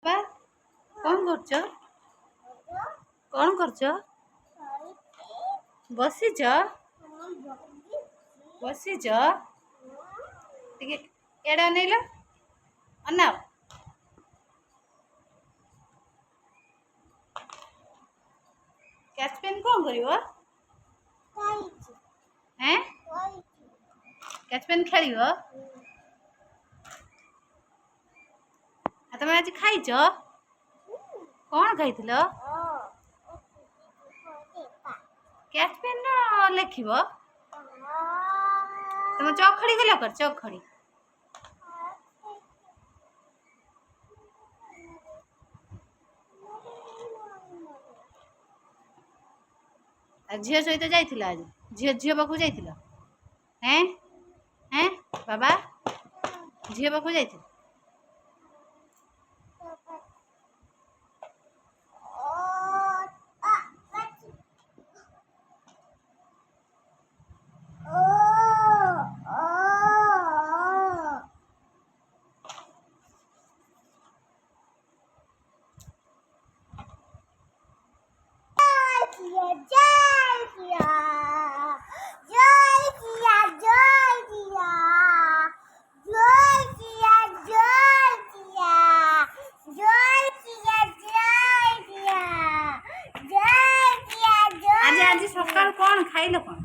ବାବା କଣ କରୁଛ? କଣ କରୁଛ? ବସିଛ? ବସିଛ? ଟିକେ ଏଇଟା ଅନେଇଲ, ଅନାଅ। କ୍ୟାଚ୍ ପେନ୍ କଣ କରିବ? ହେଁ? କ୍ୟାଚ୍ ପେନ୍ ଖେଳିବ? ଆଉ ତମେ ଆଜି ଖାଇଛ? କଣ ଖାଇଥିଲ? କ୍ୟାଚ୍ ପେନ୍ ଲେଖିବ? ତମେ ଚକ୍ ଖଡ଼ି ଗଲା କର, ଚକ୍ ଖଡ଼ି। ଆଉ ଝିଅ ସହିତ ଯାଇଥିଲ ଆଜି? ଝିଅ ପାଖକୁ ଯାଇଥିଲ? ହେଁ? ହେଁ ବାବା ଝିଅ ପାଖକୁ ଯାଇଥିଲ? ଆଜି ସକାଳୁ କଣ ଖାଇଲ କଣ?